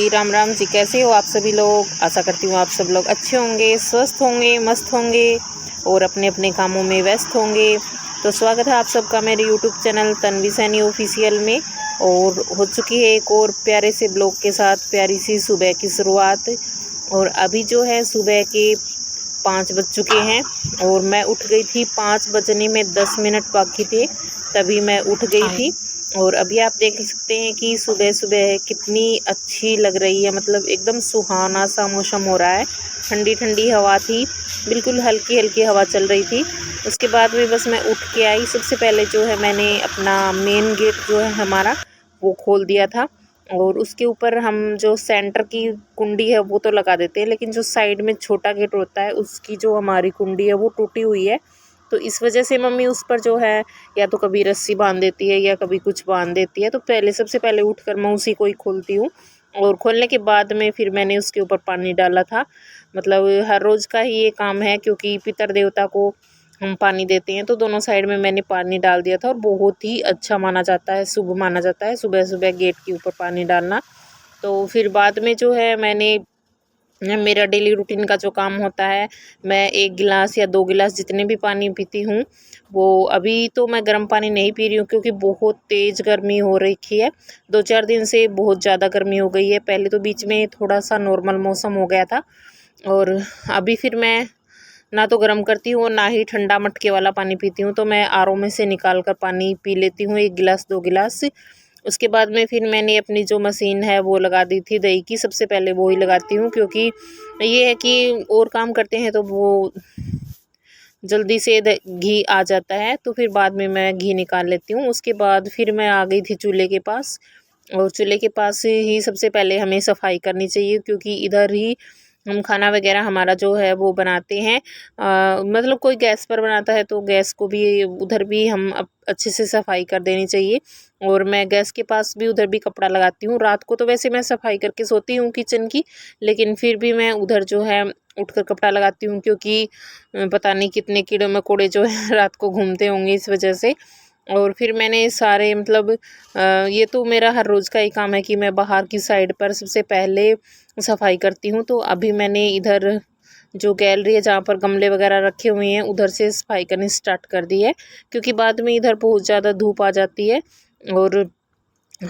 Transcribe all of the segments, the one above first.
जी, राम राम जी। कैसे हो आप सभी लोग? आशा करती हूँ आप सब लोग अच्छे होंगे, स्वस्थ होंगे, मस्त होंगे और अपने अपने कामों में व्यस्त होंगे। तो स्वागत है आप सबका मेरे YouTube channel Tanvi Saini official में। और हो चुकी है एक और प्यारे से ब्लॉग के साथ प्यारी सी सुबह की शुरुआत। और अभी जो है सुबह के 5 बज चुके हैं और मैं उठ गई थी। 5 बजने में 10 मिनट बाकी थे तभी मैं उठ गई थी। और अभी आप देख सकते हैं कि सुबह सुबह कितनी अच्छी लग रही है, मतलब एकदम सुहाना सा मौसम हो रहा है। ठंडी ठंडी हवा थी, बिल्कुल हल्की हल्की हवा चल रही थी। उसके बाद में बस मैं उठ के आई। सबसे पहले जो है मैंने अपना मेन गेट जो है हमारा वो खोल दिया था। और उसके ऊपर हम जो सेंटर की कुंडी है वो तो लगा देते हैं, लेकिन जो साइड में छोटा गेट होता है उसकी जो हमारी कुंडी है वो टूटी हुई है। तो इस वजह से मम्मी उस पर जो है या तो कभी रस्सी बांध देती है या कभी कुछ बांध देती है। तो सबसे पहले उठकर मैं उसी को ही खोलती हूँ। और खोलने के बाद में फिर मैंने उसके ऊपर पानी डाला था। मतलब हर रोज़ का ही ये काम है, क्योंकि पितर देवता को हम पानी देते हैं। तो दोनों साइड में मैंने पानी डाल दिया था और बहुत ही अच्छा माना जाता है, शुभ माना जाता है सुबह सुबह गेट के ऊपर पानी डालना। तो फिर बाद में जो है मैंने मेरा डेली रूटीन का जो काम होता है, मैं 1 गिलास या 2 गिलास जितने भी पानी पीती हूँ वो अभी तो मैं गर्म पानी नहीं पी रही हूँ, क्योंकि बहुत तेज़ गर्मी हो रखी है। 2-4 दिन से बहुत ज़्यादा गर्मी हो गई है। पहले तो बीच में थोड़ा सा नॉर्मल मौसम हो गया था और अभी फिर मैं ना तो गर्म करती हूँ और ना ही ठंडा मटके वाला पानी पीती हूँ। तो मैं आरओ में से निकाल कर पानी पी लेती हूँ 1 गिलास 2 गिलास। उसके बाद में फिर मैंने अपनी जो मशीन है वो लगा दी थी दही की। सबसे पहले वो ही लगाती हूँ, क्योंकि ये है कि और काम करते हैं तो वो जल्दी से घी आ जाता है। तो फिर बाद में मैं घी निकाल लेती हूँ। उसके बाद फिर मैं आ गई थी चूल्हे के पास। और चूल्हे के पास ही सबसे पहले हमें सफाई करनी चाहिए, क्योंकि इधर ही हम खाना वगैरह हमारा जो है वो बनाते हैं। मतलब कोई गैस पर बनाता है तो गैस को भी उधर भी हम अच्छे से सफाई कर देनी चाहिए। और मैं गैस के पास भी उधर भी कपड़ा लगाती हूँ। रात को तो वैसे मैं सफाई करके सोती हूँ किचन की, लेकिन फिर भी मैं उधर जो है उठकर कपड़ा लगाती हूँ, क्योंकि पता नहीं कितने कीड़े मकोड़े जो है रात को घूमते होंगे इस वजह से। और फिर मैंने सारे मतलब ये तो मेरा हर रोज़ का ही काम है कि मैं बाहर की साइड पर सबसे पहले सफाई करती हूँ। तो अभी मैंने इधर जो गैलरी है जहाँ पर गमले वगैरह रखे हुए हैं उधर से सफाई करनी स्टार्ट कर दी है, क्योंकि बाद में इधर बहुत ज़्यादा धूप आ जाती है। और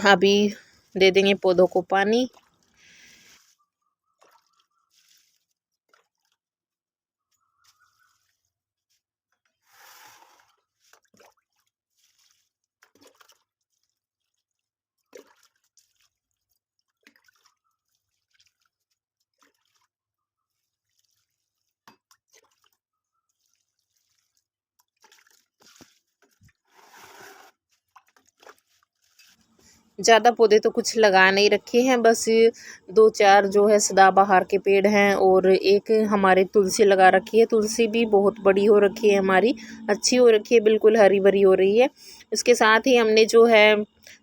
अभी दे देंगे पौधों को पानी। ज़्यादा पौधे तो कुछ लगा नहीं रखे हैं, बस 2-4 जो है सदाबहार के पेड़ हैं और एक हमारे तुलसी लगा रखी है। तुलसी भी बहुत बड़ी हो रखी है हमारी, अच्छी हो रखी है, बिल्कुल हरी भरी हो रही है। इसके साथ ही हमने जो है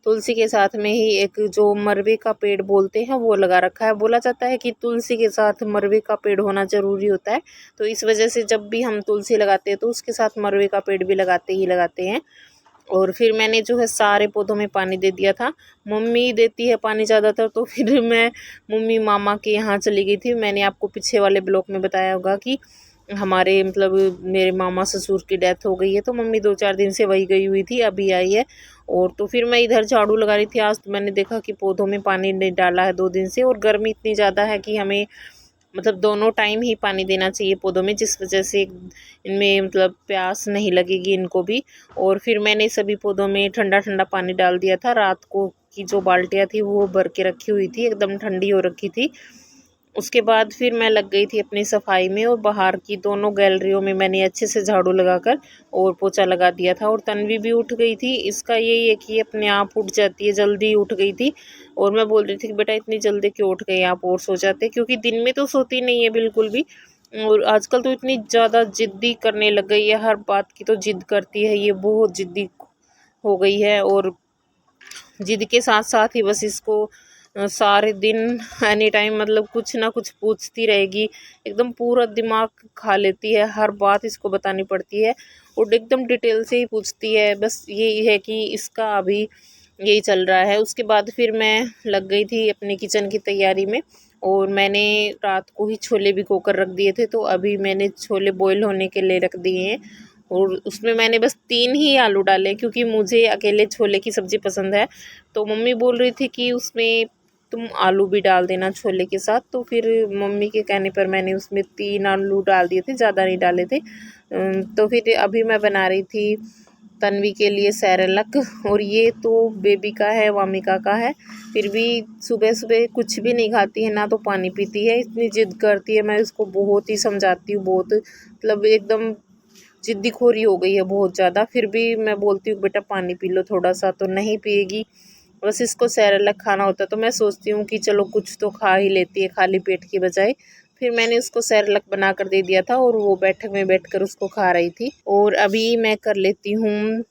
तुलसी के साथ में ही एक जो मरवे का पेड़ बोलते हैं वो लगा रखा है। बोला जाता है कि तुलसी के साथ मरवे का पेड़ होना ज़रूरी होता है। तो इस वजह से जब भी हम तुलसी लगाते हैं तो उसके साथ मरवे का पेड़ भी लगाते ही लगाते हैं। और फिर मैंने जो है सारे पौधों में पानी दे दिया था। मम्मी देती है पानी ज़्यादातर, तो फिर मैं मम्मी मामा के यहाँ चली गई थी। मैंने आपको पीछे वाले ब्लॉग में बताया होगा कि हमारे मतलब मेरे मामा ससुर की डेथ हो गई है, तो मम्मी 2-4 दिन से वही गई हुई थी, अभी आई है। और तो फिर मैं इधर झाड़ू लगा रही थी। आज तो मैंने देखा कि पौधों में पानी नहीं डाला है 2 दिन से, और गर्मी इतनी ज़्यादा है कि हमें मतलब दोनों टाइम ही पानी देना चाहिए पौधों में, जिस वजह से इनमें मतलब प्यास नहीं लगेगी इनको भी। और फिर मैंने सभी पौधों में ठंडा ठंडा पानी डाल दिया था। रात को की जो बाल्टियाँ थी वो भर के रखी हुई थी, एकदम ठंडी हो रखी थी। उसके बाद फिर मैं लग गई थी अपनी सफाई में, और बाहर की दोनों गैलरियों में मैंने अच्छे से झाड़ू लगाकर और पोछा लगा दिया था। और तन्वी भी उठ गई थी। इसका यही है कि ये अपने आप उठ जाती है, जल्दी उठ गई थी। और मैं बोल रही थी कि बेटा इतनी जल्दी क्यों उठ गई, आप और सो जाते, क्योंकि दिन में तो सोती नहीं है बिल्कुल भी। और आजकल तो इतनी ज़्यादा ज़िद्दी करने लग गई है, हर बात की तो ज़िद करती है, ये बहुत ज़िद्दी हो गई है। और ज़िद के साथ साथ ही बस इसको सारे दिन एनी टाइम मतलब कुछ ना कुछ पूछती रहेगी। एकदम पूरा दिमाग खा लेती है, हर बात इसको बतानी पड़ती है और एकदम डिटेल से ही पूछती है। बस यही है कि इसका अभी यही चल रहा है। उसके बाद फिर मैं लग गई थी अपनी किचन की तैयारी में, और मैंने रात को ही छोले भिगो कर रख दिए थे, तो अभी मैंने छोले बॉईल होने के लिए रख दिए हैं। और उसमें मैंने बस 3 ही आलू डाले, क्योंकि मुझे अकेले छोले की सब्ज़ी पसंद है। तो मम्मी बोल रही थी कि उसमें तुम आलू भी डाल देना छोले के साथ, तो फिर मम्मी के कहने पर मैंने उसमें 3 आलू डाल दिए थे, ज़्यादा नहीं डाले थे। तो फिर अभी मैं बना रही थी तन्वी के लिए सेरेलक, और ये तो बेबी का है, वामिका का है। फिर भी सुबह सुबह कुछ भी नहीं खाती है, ना तो पानी पीती है, इतनी ज़िद करती है। मैं उसको बहुत ही समझाती हूँ, बहुत मतलब एकदम ज़िद्दीखोरी हो गई है बहुत ज़्यादा। फिर भी मैं बोलती हूँ बेटा पानी पी लो थोड़ा सा, तो नहीं पिएगी। बस इसको सेरेलक खाना होता है, तो मैं सोचती हूँ कि चलो कुछ तो खा ही लेती है खाली पेट की बजाय। फिर मैंने उसको सेरेलक बना कर दे दिया था, और वो बैठक में बैठकर उसको खा रही थी। और अभी मैं कर लेती हूँ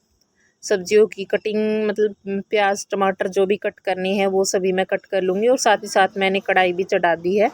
सब्जियों की कटिंग, मतलब प्याज टमाटर जो भी कट करनी है वो सभी मैं कट कर लूँगी। और साथ ही साथ मैंने कढ़ाई भी चढ़ा दी है।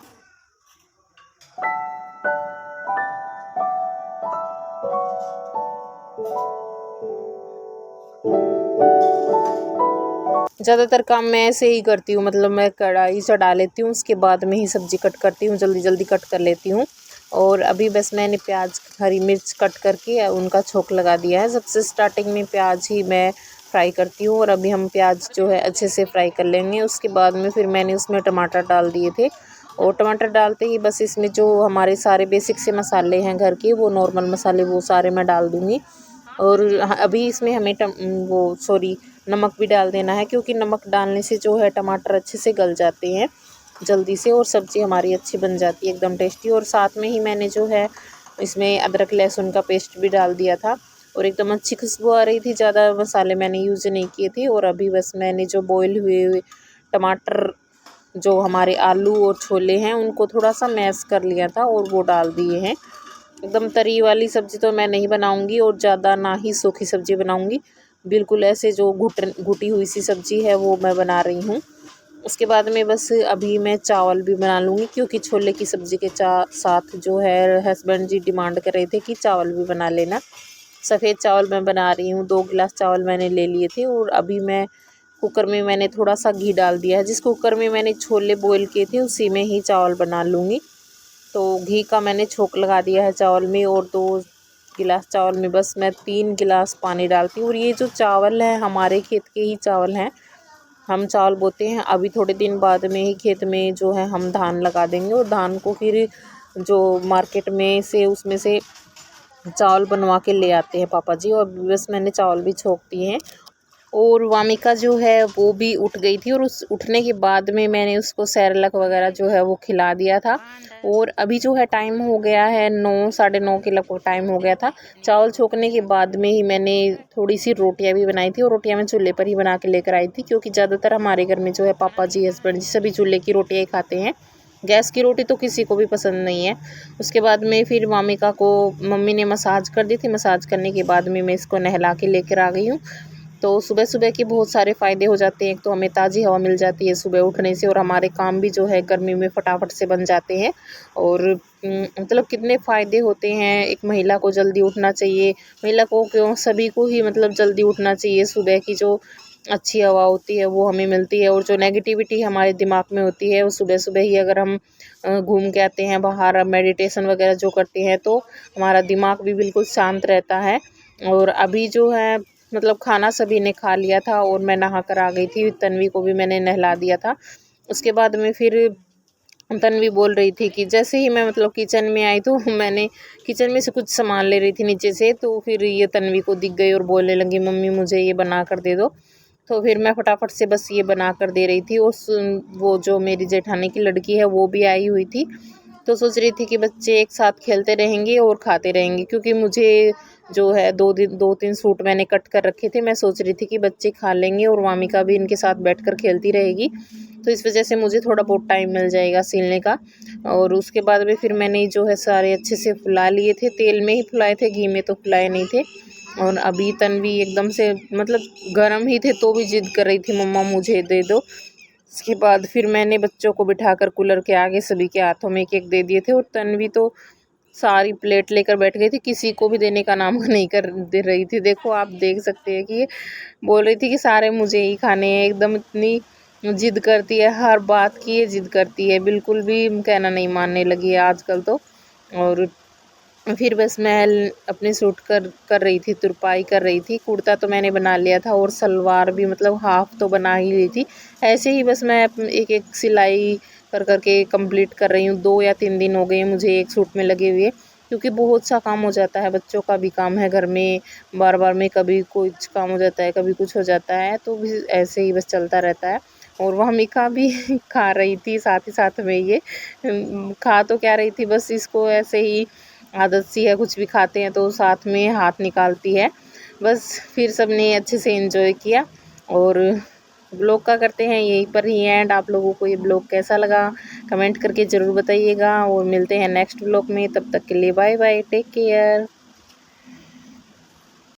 ज़्यादातर काम मैं ऐसे ही करती हूँ, मतलब मैं कढ़ाई चढ़ा लेती हूँ, उसके बाद में ही सब्ज़ी कट करती हूँ, जल्दी जल्दी कट कर लेती हूँ। और अभी बस मैंने प्याज हरी मिर्च कट करके उनका छोंक लगा दिया है। सबसे स्टार्टिंग में प्याज ही मैं फ्राई करती हूँ, और अभी हम प्याज जो है अच्छे से फ्राई कर लेंगे। उसके बाद में फिर मैंने उसमें टमाटर डाल दिए थे, और टमाटर डालते ही बस इसमें जो हमारे सारे बेसिक से मसाले हैं घर के, वो नॉर्मल मसाले वो सारे मैं डाल दूँगी। और अभी इसमें हमें नमक भी डाल देना है, क्योंकि नमक डालने से जो है टमाटर अच्छे से गल जाते हैं जल्दी से, और सब्ज़ी हमारी अच्छी बन जाती है एकदम टेस्टी। और साथ में ही मैंने जो है इसमें अदरक लहसुन का पेस्ट भी डाल दिया था, और एकदम अच्छी खुशबू आ रही थी। ज़्यादा मसाले मैंने यूज़ नहीं किए थे। और अभी बस मैंने जो बॉईल हुए टमाटर, जो हमारे आलू और छोले हैं, उनको थोड़ा सा मैश कर लिया था और वो डाल दिए हैं। एकदम तरी वाली सब्ज़ी तो मैं नहीं बनाऊंगी, और ज़्यादा ना ही सूखी सब्ज़ी बनाऊंगी। बिल्कुल ऐसे जो घुटी हुई सी सब्ज़ी है वो मैं बना रही हूँ। उसके बाद में बस अभी मैं चावल भी बना लूँगी, क्योंकि छोले की सब्ज़ी के साथ जो है हस्बैंड जी डिमांड कर रहे थे कि चावल भी बना लेना। सफ़ेद चावल मैं बना रही हूँ, 2 गिलास चावल मैंने ले लिए थे। और अभी मैं कुकर में मैंने थोड़ा सा घी डाल दिया है। जिस कुकर में मैंने छोले बॉईल किए थे उसी में ही चावल बना लूँगी। तो घी का मैंने छोंक लगा दिया है चावल में, और 2 गिलास चावल में बस मैं 3 गिलास पानी डालती हूँ। और ये जो चावल है हमारे खेत के ही चावल हैं, हम चावल बोते हैं। अभी थोड़े दिन बाद में ही खेत में जो है हम धान लगा देंगे, और धान को फिर जो मार्केट में से उसमें से चावल बनवा के ले आते हैं पापा जी। और बस मैंने चावल भी छोंक दिए हैं। और वामिका जो है वो भी उठ गई थी, और उस उठने के बाद में मैंने उसको सेरेलक वगैरह जो है वो खिला दिया था। और अभी जो है टाइम हो गया है 9 साढ़े 9 के लगभग टाइम हो गया था। चावल छोंकने के बाद में ही मैंने थोड़ी सी रोटियां भी बनाई थी, और रोटियां मैं चूल्हे पर ही बना के लेकर आई थी, क्योंकि ज़्यादातर हमारे घर में जो है पापा जी हस्बैंड जी सभी चूल्हे की रोटियां ही खाते हैं। गैस की रोटी तो किसी को भी पसंद नहीं है। उसके बाद में फिर वामिका को मम्मी ने मसाज कर दी थी। मसाज करने के बाद में मैं इसको नहला के लेकर आ गई हूँ। तो सुबह सुबह के बहुत सारे फ़ायदे हो जाते हैं। एक तो हमें ताज़ी हवा मिल जाती है सुबह उठने से, और हमारे काम भी जो है गर्मी में फटाफट से बन जाते हैं। और मतलब कितने फ़ायदे होते हैं। एक महिला को जल्दी उठना चाहिए, महिला को क्यों सभी को ही मतलब जल्दी उठना चाहिए। सुबह की जो अच्छी हवा होती है वो हमें मिलती है, और जो नेगेटिविटी हमारे दिमाग में होती है वो सुबह सुबह ही अगर हम घूम के आते हैं बाहर, मेडिटेशन वगैरह जो करते हैं, तो हमारा दिमाग भी बिल्कुल शांत रहता है। और अभी जो है मतलब खाना सभी ने खा लिया था, और मैं नहा कर आ गई थी। तन्वी को भी मैंने नहला दिया था। उसके बाद में फिर तन्वी बोल रही थी कि जैसे ही मैं मतलब किचन में आई, तो मैंने किचन में से कुछ सामान ले रही थी नीचे से, तो फिर ये तन्वी को दिख गई और बोलने लगी मम्मी मुझे ये बना कर दे दो। तो फिर मैं फटाफट से बस ये बना कर दे रही थी। और वो जो मेरी जेठानी की लड़की है वो भी आई हुई थी, तो सोच रही थी कि बच्चे एक साथ खेलते रहेंगे और खाते रहेंगे, क्योंकि मुझे जो है 2-3 सूट मैंने कट कर रखे थे। मैं सोच रही थी कि बच्चे खा लेंगे और वामिका भी इनके साथ बैठकर खेलती रहेगी, तो इस वजह से मुझे थोड़ा बहुत टाइम मिल जाएगा सिलने का। और उसके बाद में फिर मैंने जो है सारे अच्छे से फुला लिए थे, तेल में ही फुलाए थे, घी में तो फुलाए नहीं थे। और अभी तन्वी एकदम से मतलब गर्म ही थे तो भी जिद कर रही थी मम्मा मुझे दे दो। उसके बाद फिर मैंने बच्चों को बिठाकर कूलर के आगे सभी के हाथों में एक एक दे दिए थे, और तन्वी तो सारी प्लेट लेकर बैठ गई थी, किसी को भी देने का नाम नहीं कर दे रही थी। देखो आप देख सकते हैं कि ये बोल रही थी कि सारे मुझे ही खाने हैं, एकदम इतनी जिद करती है, हर बात की ये जिद करती है, बिल्कुल भी कहना नहीं मानने लगी है आजकल तो। और फिर बस मैं अपने सूट कर रही थी, तुरपाई कर रही थी। कुर्ता तो मैंने बना लिया था और सलवार भी मतलब हाफ तो बना ही ली थी। ऐसे ही बस मैं एक एक सिलाई कर के कंप्लीट कर रही हूँ। 2 या 3 दिन हो गए हैं मुझे एक सूट में लगे हुए, क्योंकि बहुत सा काम हो जाता है, बच्चों का भी काम है घर में, बार बार में कभी कुछ काम हो जाता है, कभी कुछ हो जाता है, तो भी ऐसे ही बस चलता रहता है। और वह मिका भी खा रही थी साथ ही साथ में ये खा तो क्या रही थी, बस इसको ऐसे ही आदत सी है, कुछ भी खाते हैं तो साथ में हाथ निकालती है। बस फिर सबने अच्छे से एंजॉय किया और ब्लॉग का करते हैं यहीं पर ही एंड। आप लोगों को ये ब्लॉग कैसा लगा कमेंट करके ज़रूर बताइएगा और मिलते हैं नेक्स्ट ब्लॉग में। तब तक के लिए बाय बाय, टेक केयर।